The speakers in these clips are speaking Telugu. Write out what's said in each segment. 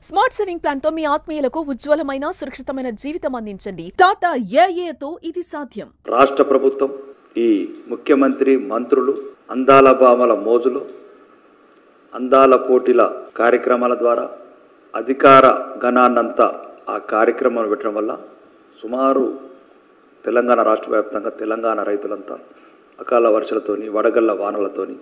స్మార్ట్ సేవింగ్ ప్లాన్ తో మీ ఆత్మీయులకు ఉజ్వలమైన సురక్షితమైన జీవితం అందించండి. టాటా ఏఏతో ఇది సాధ్యం. రాష్ట్ర ప్రభుత్వం ఈ ముఖ్యమంత్రి మంత్రులు అందాల భామల మోజులు అందాల పోటీల కార్యక్రమాల ద్వారా అధికార గణాన్నంతా ఆ కార్యక్రమాలు పెట్టడం వల్ల సుమారు తెలంగాణ రాష్ట్ర వ్యాప్తంగా తెలంగాణ రైతులంతా అకాల వర్షాలతోని వడగళ్ల వానలతోని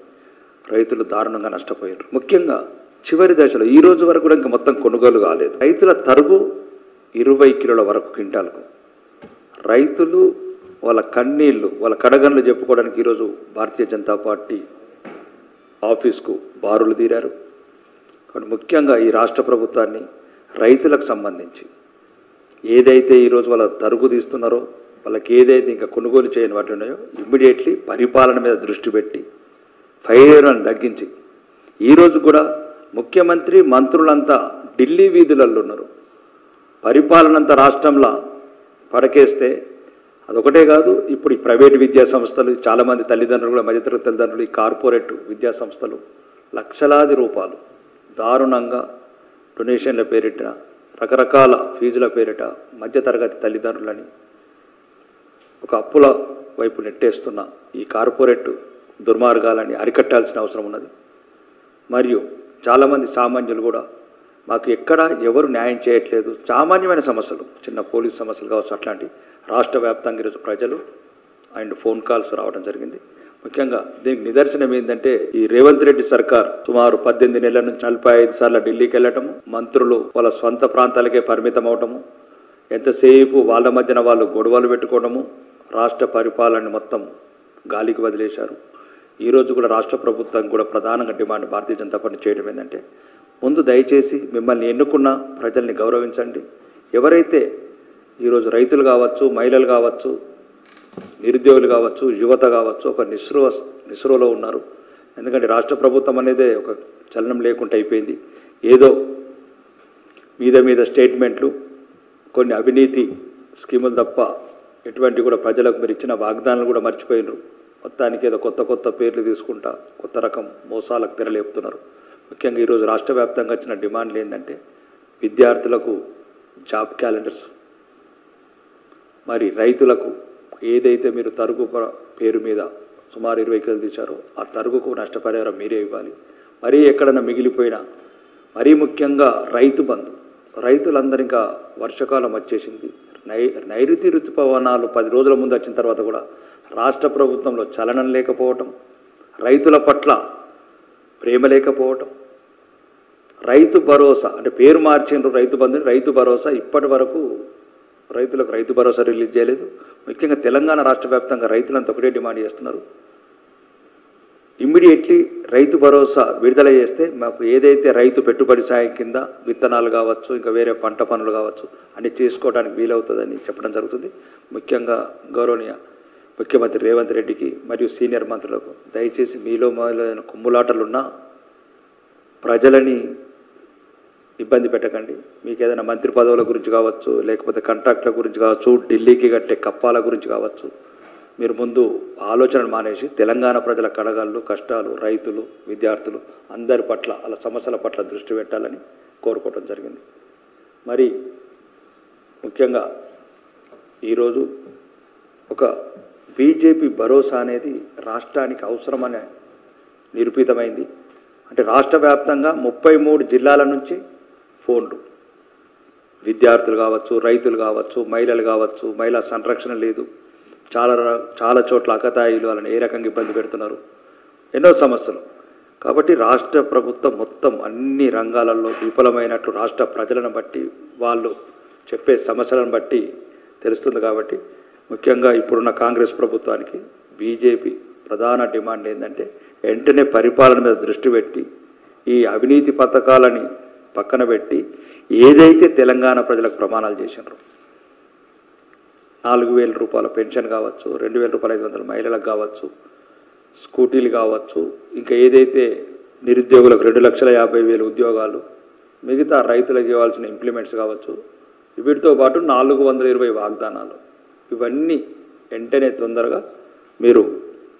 రైతులు దారుణంగా నష్టపోయారు. ముఖ్యంగా చివరి దశలో ఈ రోజు వరకు కూడా ఇంకా మొత్తం కొనుగోలు కాలేదు. రైతుల తరుగు 20 కిలోల వరకు క్వింటాలకు. రైతులు వాళ్ళ కన్నీళ్లు వాళ్ళ కడగన్లు చెప్పుకోవడానికి ఈరోజు భారతీయ జనతా పార్టీ ఆఫీస్కు బారులు తీరారు. కాబట్టి ముఖ్యంగా ఈ రాష్ట్ర ప్రభుత్వాన్ని రైతులకు సంబంధించి ఏదైతే ఈరోజు వాళ్ళ తరుగు తీస్తున్నారో వాళ్ళకి ఏదైతే ఇంకా కొనుగోలు చేయని వాటి ఉన్నాయో ఇమ్మీడియట్లీ పరిపాలన మీద దృష్టి పెట్టి ఫైర్ను తగ్గించి ఈరోజు కూడా ముఖ్యమంత్రి మంత్రులంతా ఢిల్లీ వీధులలో ఉన్నారు. పరిపాలనంతా రాష్ట్రంలో పడకేస్తే అదొకటే కాదు, ఇప్పుడు ఈ ప్రైవేటు విద్యా సంస్థలు చాలామంది తల్లిదండ్రులు కూడా మధ్యతరగతి తల్లిదండ్రులు ఈ కార్పొరేట్ విద్యా సంస్థలు లక్షలాది రూపాయలు దారుణంగా డొనేషన్ల పేరిట రకరకాల ఫీజుల పేరిట మధ్యతరగతి తల్లిదండ్రులని ఒక అప్పుల వైపు నెట్టేస్తున్న ఈ కార్పొరేట్ దుర్మార్గాలని అరికట్టాల్సిన అవసరం ఉన్నది. మరియు చాలామంది సామాన్యులు కూడా మాకు ఎక్కడ ఎవరు న్యాయం చేయట్లేదు, సామాన్యమైన సమస్యలు చిన్న పోలీస్ సమస్యలు కావచ్చు, అట్లాంటి రాష్ట్ర వ్యాప్తంగా ఈరోజు ప్రజలు అండ్ ఫోన్ కాల్స్ రావడం జరిగింది. ముఖ్యంగా దీనికి నిదర్శనం ఏంటంటే ఈ రేవంత్ రెడ్డి సర్కార్ సుమారు 18 నెలల నుంచి 45 సార్లు ఢిల్లీకి వెళ్ళటము, మంత్రులు వాళ్ళ స్వంత ప్రాంతాలకే పరిమితం అవటము, ఎంతసేపు వాళ్ళ మధ్యన వాళ్ళు గొడవలు పెట్టుకోవడము, రాష్ట్ర పరిపాలన మొత్తం గాలికి వదిలేశారు. ఈరోజు కూడా రాష్ట్ర ప్రభుత్వం కూడా ప్రధానంగా డిమాండ్ భారతీయ జనతా పార్టీ చేయడం ఏంటంటే ముందు దయచేసి మిమ్మల్ని ఎన్నుకున్న ప్రజల్ని గౌరవించండి. ఎవరైతే ఈరోజు రైతులు కావచ్చు, మహిళలు కావచ్చు, నిరుద్యోగులు కావచ్చు, యువత కావచ్చు ఒక నిస్రోలో ఉన్నారు. ఎందుకంటే రాష్ట్ర ప్రభుత్వం అనేది ఒక చలనం లేకుండా అయిపోయింది. ఏదో మీద స్టేట్మెంట్లు, కొన్ని అవినీతి స్కీములు తప్ప ఎటువంటి కూడా ప్రజలకు మీరు ఇచ్చిన వాగ్దానాలు కూడా మర్చిపోయినారు. మొత్తానికి ఏదో కొత్త పేర్లు తీసుకుంటా కొత్త రకం మోసాలకు తెరలేపుతున్నారు. ముఖ్యంగా ఈరోజు రాష్ట్ర వ్యాప్తంగా వచ్చిన డిమాండ్లు ఏంటంటే విద్యార్థులకు జాబ్ క్యాలెండర్స్, మరి రైతులకు ఏదైతే మీరు తరుగు పేరు మీద సుమారు 20 కిలోలు తీశారో ఆ తరుగుకు నష్టపరిహారం మీరే ఇవ్వాలి. మరీ ఎక్కడన్నా మిగిలిపోయినా, మరీ ముఖ్యంగా రైతు బంధు, రైతులందరూ ఇంకా వర్షాకాలం వచ్చేసింది, నైరుతి ఋతుపవనాలు 10 రోజుల ముందు వచ్చిన తర్వాత కూడా రాష్ట్ర ప్రభుత్వంలో చలనం లేకపోవటం, రైతుల పట్ల ప్రేమ లేకపోవటం, రైతు భరోసా అంటే పేరు మార్చిండ్రు రైతు బంధుని, రైతు భరోసా ఇప్పటి వరకు రైతులకు రైతు భరోసా రిలీజ్ చేయలేదు. ముఖ్యంగా తెలంగాణ రాష్ట్ర వ్యాప్తంగా రైతులంతా ఒకటే డిమాండ్ చేస్తున్నారు, ఇమ్మీడియట్లీ రైతు భరోసా విడుదల చేస్తే మాకు ఏదైతే రైతు పెట్టుబడి సాయం కింద విత్తనాలు కావచ్చు, ఇంకా వేరే పంట పనులు కావచ్చు అన్ని చేసుకోవడానికి వీలవుతుందని చెప్పడం జరుగుతుంది. ముఖ్యంగా గౌరవనీయ ముఖ్యమంత్రి రేవంత్ రెడ్డికి మరియు సీనియర్ మంత్రులకు దయచేసి మీలో మొదలైన కుమ్ములాటలున్నా ప్రజలని ఇబ్బంది పెట్టకండి. మీకు ఏదైనా మంత్రి పదవుల గురించి కావచ్చు, లేకపోతే కాంట్రాక్ట్ల గురించి కావచ్చు, ఢిల్లీకి కట్టే కప్పాల గురించి కావచ్చు, మీరు ముందు ఆలోచనలు మానేసి తెలంగాణ ప్రజల కడగాళ్ళు, కష్టాలు, రైతులు, విద్యార్థులు అందరి పట్ల వాళ్ళ సమస్యల పట్ల దృష్టి పెట్టాలని కోరుకోవడం జరిగింది. మరి ముఖ్యంగా ఈరోజు ఒక బీజేపీ భరోసా అనేది రాష్ట్రానికి అవసరమని నిరూపితమైంది. అంటే రాష్ట్ర వ్యాప్తంగా 33 జిల్లాల నుంచి ఫోన్లు, విద్యార్థులు కావచ్చు, రైతులు కావచ్చు, మహిళలు కావచ్చు, మహిళా సంరక్షణ లేదు, చాలా చోట్ల అకతాయిలు వాళ్ళని ఏ రకంగా ఇబ్బంది పెడుతున్నారు, ఎన్నో సమస్యలు. కాబట్టి రాష్ట్ర ప్రభుత్వం మొత్తం అన్ని రంగాలలో విఫలమైనట్లు రాష్ట్ర ప్రజలను బట్టి వాళ్ళు చెప్పే సమస్యలను బట్టి తెలుస్తుంది. కాబట్టి ముఖ్యంగా ఇప్పుడున్న కాంగ్రెస్ ప్రభుత్వానికి బీజేపీ ప్రధాన డిమాండ్ ఏంటంటే వెంటనే పరిపాలన మీద దృష్టి పెట్టి ఈ అవినీతి పథకాలని పక్కన పెట్టి ఏదైతే తెలంగాణ ప్రజలకు ప్రమాణాలు చేసినారో 4,000 రూపాయల పెన్షన్ కావచ్చు, 2,500 మహిళలకు కావచ్చు, స్కూటీలు కావచ్చు, ఇంకా ఏదైతే నిరుద్యోగులకు 2,50,000 ఉద్యోగాలు, మిగతా రైతులకు ఇవ్వాల్సిన ఇంప్లిమెంట్స్ కావచ్చు, వీటితో పాటు 420 వాగ్దానాలు, ఇవన్నీ వెంటనే తొందరగా మీరు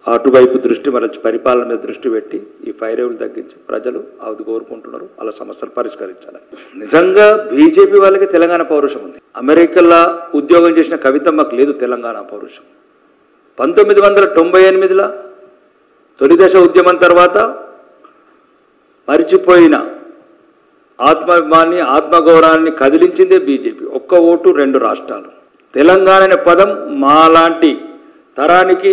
అటువైపు దృష్టి మరచి పరిపాలన మీద దృష్టి పెట్టి ఈ ఫైరేవులు తగ్గించి ప్రజలు అది కోరుకుంటున్నారు, అలా సమస్యలు పరిష్కరించాలని. నిజంగా బీజేపీ వాళ్ళకి తెలంగాణ పౌరుషం ఉంది. అమెరికాలో ఉద్యోగం చేసిన కవితమ్మకు లేదు తెలంగాణ పౌరుషం. 1998లో తొలి దశ ఉద్యమం తర్వాత మరిచిపోయిన ఆత్మాభిమాన్ని ఆత్మగౌరవాన్ని కదిలించిందే బీజేపీ. ఒక్క ఓటు 2 రాష్ట్రాలు. తెలంగాణ అనే పదం మాలాంటి తరానికి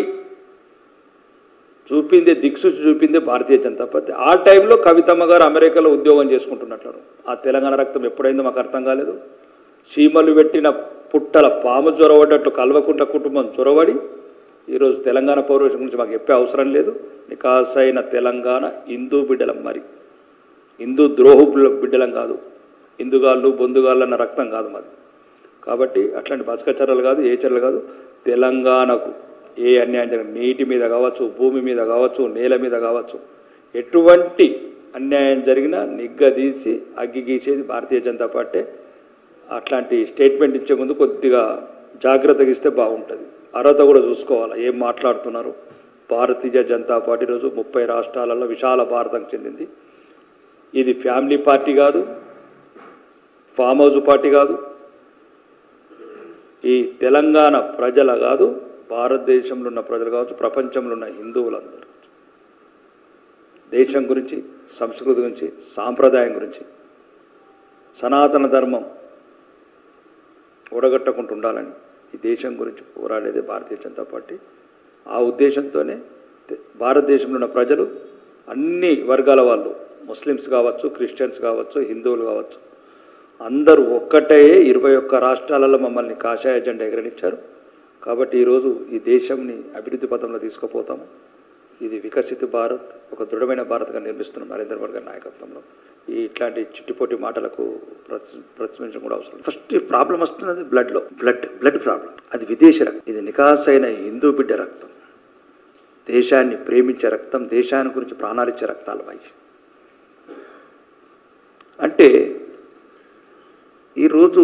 చూపిందే దిక్సూచి చూపిందే భారతీయ జనతా పార్టీ. ఆ టైంలో కవితమ్మ గారు అమెరికాలో ఉద్యోగం చేసుకుంటున్నట్లు. ఆ తెలంగాణ రక్తం ఎప్పుడైందో మాకు అర్థం కాలేదు. చీమలు పెట్టిన పుట్టల పాము చొరవడ్డట్టు కల్వకుంట్ల కుటుంబం చొరవడి ఈరోజు తెలంగాణ పౌరుషం గురించి మాకు చెప్పే అవసరం లేదు. నికాసైన తెలంగాణ హిందూ బిడ్డలం, మరి హిందూ ద్రోహు బిడ్డలం కాదు. హిందుగాళ్ళు బొందుగాళ్ళు అన్న రక్తం కాదు మాది. కాబట్టి అట్లాంటి బసక చర్యలు కాదు, ఏ చర్యలు కాదు. తెలంగాణకు ఏ అన్యాయం జరిగిన నీటి మీద కావచ్చు, భూమి మీద కావచ్చు, నేల మీద కావచ్చు, ఎటువంటి అన్యాయం జరిగినా నిగ్గదీసి అగ్గి గీసేది భారతీయ జనతా పార్టీ. అట్లాంటి స్టేట్మెంట్ ఇచ్చే ముందు కొద్దిగా జాగ్రత్తగా ఇస్తే బాగుంటుంది. అర్హత కూడా చూసుకోవాలి, ఏం మాట్లాడుతున్నారు. భారతీయ జనతా పార్టీ రోజు 30 రాష్ట్రాలలో విశాల భారతం చెందింది. ఇది ఫ్యామిలీ పార్టీ కాదు, ఫామ్ హౌస్ పార్టీ కాదు. ఈ తెలంగాణ ప్రజల కాదు, భారతదేశంలో ఉన్న ప్రజలు కావచ్చు, ప్రపంచంలో ఉన్న హిందువులందరూ దేశం గురించి, సంస్కృతి గురించి, సాంప్రదాయం గురించి, సనాతన ధర్మం ఓడగట్టకుండా ఉండాలని ఈ దేశం గురించి పోరాడేదే భారతీయ జనతా పార్టీ. ఆ ఉద్దేశంతోనే భారతదేశంలో ఉన్న ప్రజలు అన్ని వర్గాల వాళ్ళు, ముస్లిమ్స్ కావచ్చు, క్రిస్టియన్స్ కావచ్చు, హిందువులు కావచ్చు, అందరూ ఒక్కటే 21 రాష్ట్రాలలో మమ్మల్ని కాషాయ జెండా ఎగరనిచ్చారు. కాబట్టి ఈరోజు ఈ దేశంని అభివృద్ధి పథంలో తీసుకుపోతాము. ఇది వికసిత భారత్, ఒక దృఢమైన భారత్గా నిర్మిస్తున్నాం నరేంద్ర మోడీ గారి నాయకత్వంలో. ఇట్లాంటి చిట్టిపోటి మాటలకు ప్రతిష్ఠించడం కూడా అవసరం. ఫస్ట్ ప్రాబ్లం వస్తున్నది బ్లడ్లో, బ్లడ్ ప్రాబ్లం. అది విదేశీ రక్తం, ఇది నికాసైన హిందూ బిడ్డ రక్తం, దేశాన్ని ప్రేమించే రక్తం, దేశాన్ని గురించి ప్రాణాలిచ్చే రక్తాలు పై. అంటే ఈరోజు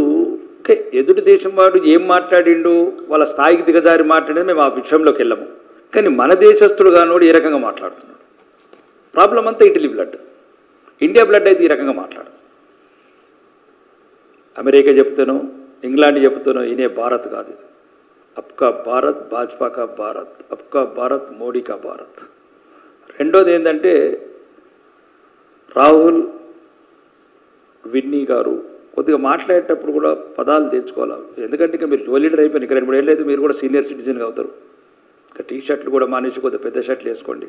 ఎదుటి దేశం వాడు ఏం మాట్లాడిండు, వాళ్ళ స్థాయికి దిగజారి మాట్లాడేది మేము ఆ విషయంలోకి వెళ్ళము. కానీ మన దేశస్తుడు కానోడు ఏ రకంగా మాట్లాడుతున్నాడు. ప్రాబ్లం అంతా ఇటలీ బ్లడ్, ఇండియా బ్లడ్ అయితే ఈ రకంగా మాట్లాడదు. అమెరికా చెప్తాను, ఇంగ్లాండ్ చెప్తాను, ఈయనే భారత్ కాదు. ఇది అబ్కా భారత్, భాజపా కా భారత్, అబ్కా భారత్, మోడీ కా భారత్. రెండోది ఏంటంటే రాహుల్ విన్నీ గారు కొద్దిగా మాట్లాడేటప్పుడు కూడా పదాలు తెచ్చుకోవాలి. ఎందుకంటే ఇక మీరు లీడర్ అయిపోయింది, ఇక 2-3 ఏళ్ళు అయితే మీరు కూడా సీనియర్ సిటిజన్గా అవుతారు. ఇక టీ షర్ట్లు కూడా మానేసి కొద్దిగా పెద్ద షర్ట్లు వేసుకోండి.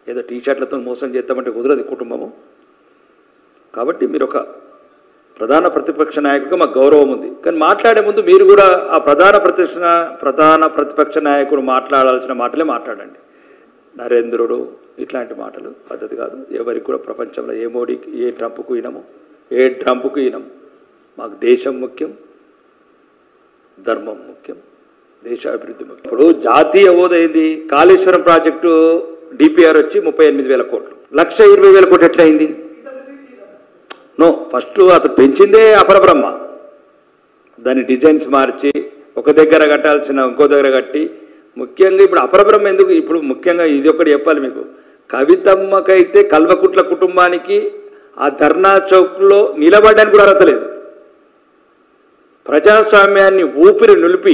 ఏదో టీ షర్ట్లతో మోసం చేద్దామంటే కుదరదు కుటుంబము. కాబట్టి మీరు ఒక ప్రధాన ప్రతిపక్ష నాయకుడిగా మాకు గౌరవం ఉంది. కానీ మాట్లాడే ముందు మీరు కూడా ఆ ప్రధాన ప్రతిపక్ష నాయకుడు మాట్లాడాల్సిన మాటలే మాట్లాడండి. నరేంద్రుడు ఇట్లాంటి మాటలు పద్ధతి కాదు. ఎవరికి కూడా ప్రపంచంలో ఏ మోడీకి, ఏ ట్రంప్కు ఈనము, ఏ ట్రంప్కు ఈనము. మాకు దేశం ముఖ్యం, ధర్మం ముఖ్యం, దేశ అభివృద్ధి ముఖ్యం. ఇప్పుడు జాతీయ హోదా ఏంది? కాళేశ్వరం ప్రాజెక్టు డిపిఆర్ వచ్చి 38,000 కోట్లు, 1,20,000 కోట్లు ఎట్లయింది? నో, ఫస్ట్ అతను పెంచిందే అపరబ్రహ్మ. దాని డిజైన్స్ మార్చి ఒక దగ్గర కట్టాల్సిన ఇంకో దగ్గర కట్టి, ముఖ్యంగా ఇప్పుడు అపరబ్రహ్మ ఎందుకు? ఇప్పుడు ముఖ్యంగా ఇది ఒకటి చెప్పాలి మీకు. కవితమ్మకైతే కల్వకుట్ల కుటుంబానికి ఆ ధర్నా చౌక్లో నిలబడడానికి కూడా అర్హత లేదు. ప్రజాస్వామ్యాన్ని ఊపిరి నిలిపి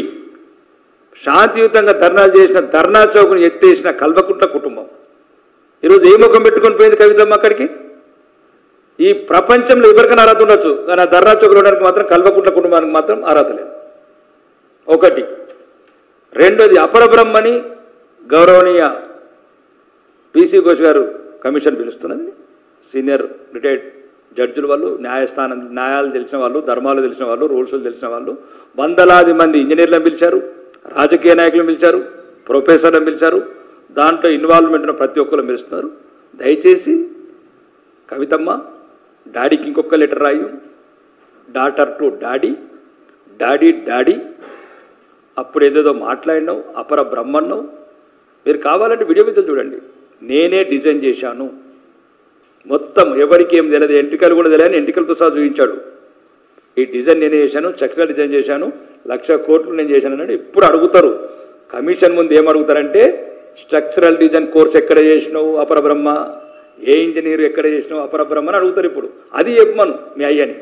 శాంతియుతంగా ధర్నాలు చేసిన ధర్నా చౌక్ను ఎత్తేసిన కల్వకుట్ల కుటుంబం ఈరోజు ఏ ముఖం పెట్టుకొని పోయింది కవితమ్మ అక్కడికి? ఈ ప్రపంచంలో ఎవరికైనా అర్హత ఉండొచ్చు, కానీ ఆ ధర్నా చౌక్ ఉండడానికి మాత్రం కల్వకుట్ల కుటుంబానికి మాత్రం అర్హత లేదు. ఒకటి. రెండోది, అపరబ్రహ్మని గౌరవనీయ పిసి ఘోష్ గారు కమిషన్ పిలుస్తున్నది. సీనియర్ రిటైర్డ్ జడ్జిల వాళ్ళు, న్యాయాలు తెలిసిన వాళ్ళు, ధర్మాలు తెలిసిన వాళ్ళు, రూల్స్లు తెలిసిన వాళ్ళు, వందలాది మంది ఇంజనీర్లను పిలిచారు, రాజకీయ నాయకులను పిలిచారు, ప్రొఫెసర్లను పిలిచారు. దాంట్లో ఇన్వాల్వ్మెంట్ ఉన్న ప్రతి ఒక్కరు పిలుస్తున్నారు. దయచేసి కవితమ్మ డాడీకి ఇంకొక లెటర్ రాయు, డాటర్ టు డాడీ, డాడీ అప్పుడు ఏదేదో మాట్లాడినావు, అపర బ్రహ్మన్నావు. మీరు కావాలంటే వీడియో మీద చూడండి. నేనే డిజైన్ చేశాను, మొత్తం ఎవరికి ఏం తెలియదు, ఎంట్రికలు కూడా తెలియని ఎంట్రికలతో సహా చూపించాడు. ఈ డిజైన్ నేనే చేశాను, చక్కగా డిజైన్ చేశాను, 1,00,000 కోట్లు నేను చేశాను అని ఇప్పుడు అడుగుతారు. కమిషన్ ముందు ఏం అడుగుతారంటే స్ట్రక్చరల్ డిజైన్ కోర్స్ ఎక్కడ చేసినావు అపరబ్రహ్మ, ఏ ఇంజనీర్ ఎక్కడ చేసినావు అపరబ్రహ్మ అని అడుగుతారు. ఇప్పుడు అది చెప్పమను మీ అయ్యని.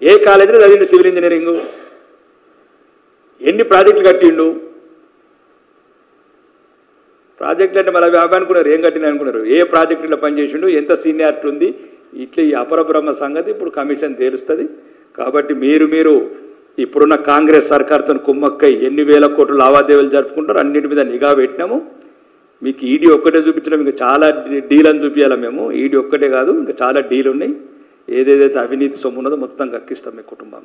ఏ కాలేజీలో చదివిండు సివిల్ ఇంజనీరింగు, ఎన్ని ప్రాజెక్టులు కట్టిండు? ప్రాజెక్టులు అంటే మళ్ళీ అవి అనుకున్నారు, ఏం కట్టిన అనుకున్నారు, ఏ ప్రాజెక్టులో పనిచేసిండు, ఎంత సీనియారిటీ ఉంది, ఇట్లా ఈ అపరబ్రహ్మ సంగతి ఇప్పుడు కమిషన్ తేలుస్తుంది. కాబట్టి మీరు ఇప్పుడున్న కాంగ్రెస్ సర్కార్తో కుమ్మక్కై ఎన్ని వేల కోట్ల లావాదేవీలు జరుపుకుంటారు అన్నిటి మీద నిఘా పెట్టినాము. మీకు ఈడీ ఒక్కటే చూపించడం, ఇంకా చాలా డీల్ అని చూపించాలి మేము. ఈడీ ఒక్కటే కాదు, ఇంకా చాలా డీలు ఉన్నాయి. ఏదేదైతే అవినీతి సొమ్ము ఉన్నదో మొత్తం కక్కిస్తాం మీ కుటుంబం.